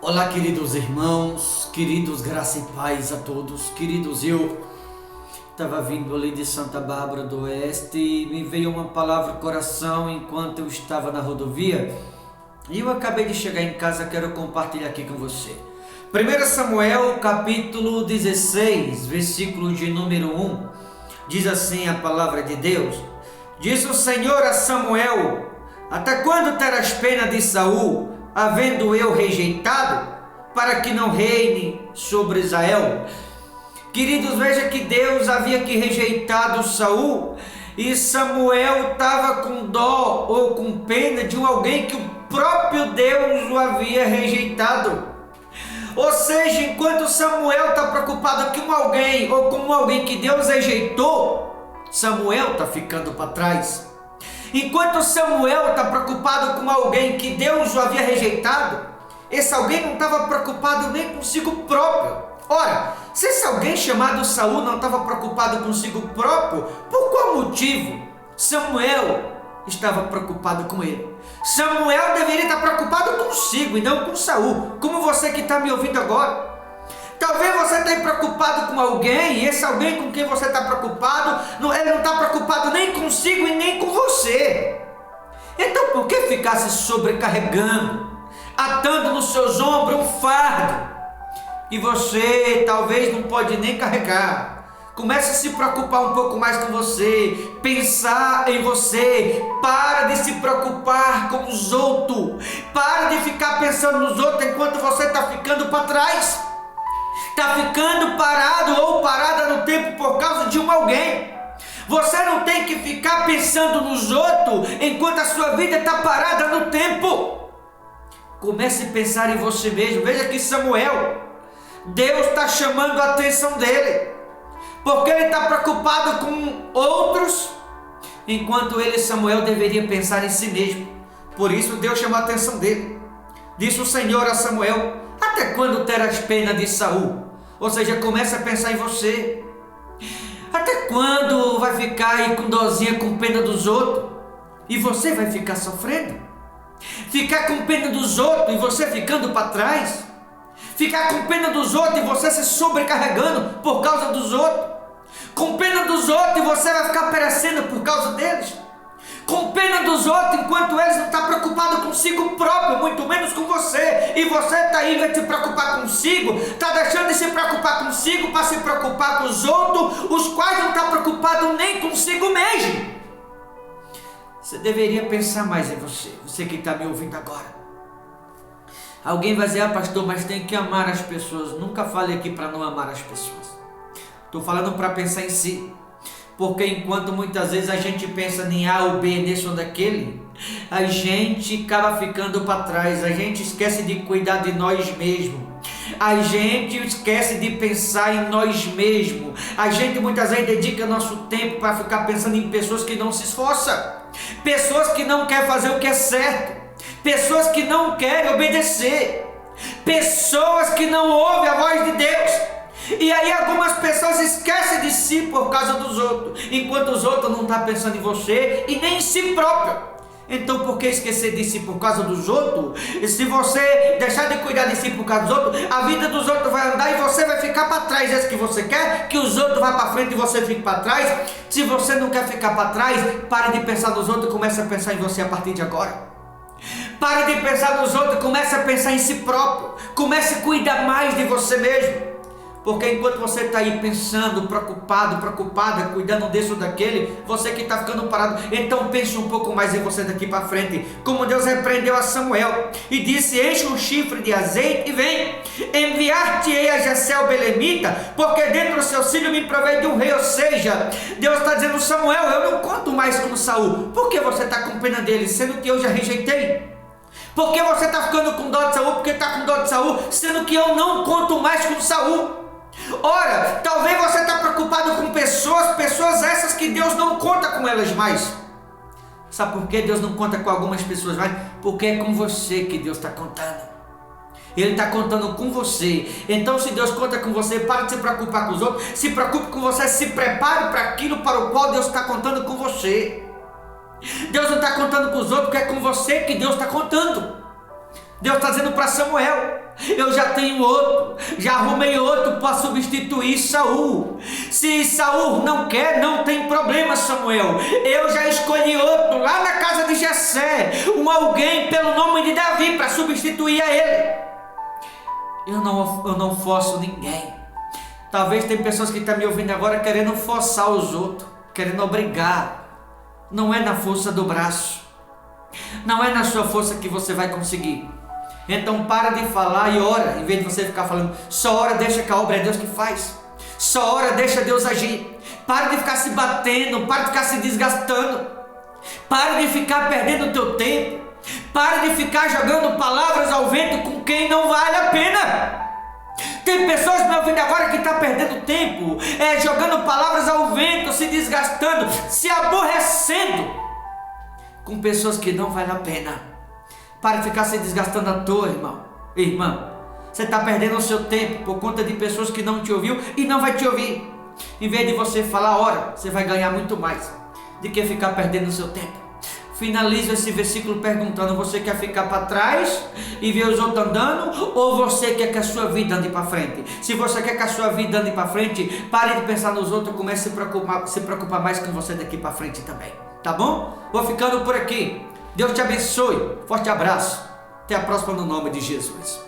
Olá, queridos irmãos, queridos, graça e paz a todos. Queridos, eu estava vindo ali de Santa Bárbara do Oeste e me veio uma palavra no coração enquanto eu estava na rodovia e eu acabei de chegar em casa, quero compartilhar aqui com você. 1 Samuel capítulo 16, versículo de número 1, diz assim a palavra de Deus: Disse o Senhor a Samuel: Até quando terás pena de Saul, havendo eu rejeitado, para que não reine sobre Israel? Queridos, veja que Deus havia que rejeitado Saul e Samuel estava com dó ou com pena de alguém que o próprio Deus o havia rejeitado. Ou seja, enquanto Samuel está preocupado com alguém ou com alguém que Deus rejeitou, Samuel está ficando para trás. Enquanto Samuel está preocupado com alguém que Deus o havia rejeitado, esse alguém não estava preocupado nem consigo próprio. Ora, se esse alguém chamado Saul não estava preocupado consigo próprio, por qual motivo Samuel estava preocupado com ele? Samuel deveria estar preocupado consigo e não com Saul, como você que está me ouvindo agora. Talvez você esteja preocupado com alguém, e esse alguém com quem você está preocupado, ele não está preocupado nem consigo e nem com você. Então por que ficar se sobrecarregando, atando nos seus ombros um fardo que você talvez não pode nem carregar? Comece a se preocupar um pouco mais com você, pensar em você. Para de se preocupar com os outros, para de ficar pensando nos outros enquanto você está ficando para trás. Está ficando parado ou parada no tempo por causa de alguém. Você não tem que ficar pensando nos outros enquanto a sua vida está parada no tempo. Comece a pensar em você mesmo. Veja que Samuel, Deus está chamando a atenção dele, porque ele está preocupado com outros, enquanto ele, Samuel, deveria pensar em si mesmo. Por isso Deus chamou a atenção dele. Disse o Senhor a Samuel: Até quando terás pena de Saul? Ou seja, começa a pensar em você. Até quando vai ficar aí com dozinha, com pena dos outros, e você vai ficar sofrendo? Ficar com pena dos outros e você ficando para trás? Ficar com pena dos outros e você se sobrecarregando por causa dos outros? Com pena dos outros e você vai ficar perecendo por causa deles? Com pena dos outros enquanto eles não estão preocupados consigo próprio, muito menos com você, e você está aí, vai se preocupar consigo, está deixando de se preocupar consigo para se preocupar com os outros, os quais não estão preocupados nem consigo mesmo. Você deveria pensar mais em você, você que está me ouvindo agora. Alguém vai dizer: pastor, mas tem que amar as pessoas. Nunca falei aqui para não amar as pessoas, estou falando para pensar em si. Porque enquanto muitas vezes a gente pensa em A ou B, nesse ou daquele, a gente acaba ficando para trás, a gente esquece de cuidar de nós mesmos, a gente esquece de pensar em nós mesmos, a gente muitas vezes dedica nosso tempo para ficar pensando em pessoas que não se esforçam, pessoas que não querem fazer o que é certo, pessoas que não querem obedecer, pessoas que não ouvem a voz de Deus. E aí algumas pessoas esquecem de si por causa dos outros, enquanto os outros não estão pensando em você e nem em si próprio. Então por que esquecer de si por causa dos outros? E se você deixar de cuidar de si por causa dos outros, a vida dos outros vai andar e você vai ficar para trás. É isso que você quer? Que os outros vá para frente e você fique para trás? Se você não quer ficar para trás, pare de pensar nos outros e comece a pensar em você a partir de agora. Pare de pensar nos outros e comece a pensar em si próprio. Comece a cuidar mais de você mesmo. Porque enquanto você está aí pensando, preocupada, cuidando desse ou daquele, você que está ficando parado, então pense um pouco mais em você daqui para frente. Como Deus repreendeu a Samuel e disse: Enche um chifre de azeite e vem, enviar-te-ei a Jessé o belemita, porque dentro do seu filho me provei de um rei. Ou seja, Deus está dizendo: Samuel, eu não conto mais com Saul. Por que você está com pena dele, sendo que eu já rejeitei? Por que você está ficando com dó de Saul? Porque está com dó de Saul, sendo que eu não conto mais com Saul. Ora, talvez você está preocupado com pessoas essas que Deus não conta com elas mais. Sabe por que Deus não conta com algumas pessoas mais? Porque é com você que Deus está contando. Ele está contando com você. Então se Deus conta com você, para de se preocupar com os outros, se preocupe com você, se prepare para aquilo para o qual Deus está contando com você. Deus não está contando com os outros, porque é com você que Deus está contando. Deus está dizendo para Samuel: Eu já tenho outro, já arrumei outro para substituir Saul. Se Saul não quer, não tem problema, Samuel. Eu já escolhi outro lá na casa de Jessé, alguém pelo nome de Davi para substituir a ele. Eu não forço ninguém. Talvez tem pessoas que estão me ouvindo agora querendo forçar os outros, querendo obrigar. Não é na força do braço, não é na sua força que você vai conseguir. Então para de falar e ora, em vez de você ficar falando, só ora, deixa que a obra é Deus que faz. Só ora, deixa Deus agir. Para de ficar se batendo, para de ficar se desgastando. Para de ficar perdendo o teu tempo. Para de ficar jogando palavras ao vento com quem não vale a pena. Tem pessoas me ouvindo agora que estão perdendo tempo, jogando palavras ao vento, se desgastando, se aborrecendo com pessoas que não vale a pena. Para de ficar se desgastando à toa, irmão. Irmã, você está perdendo o seu tempo por conta de pessoas que não te ouviu e não vai te ouvir. Em vez de você falar, ora, você vai ganhar muito mais do que ficar perdendo o seu tempo. Finalizo esse versículo perguntando, você quer ficar para trás e ver os outros andando, ou você quer que a sua vida ande para frente? Se você quer que a sua vida ande para frente, pare de pensar nos outros e comece a se preocupar mais com você daqui para frente também, tá bom? Vou ficando por aqui. Deus te abençoe, forte abraço, até a próxima no nome de Jesus.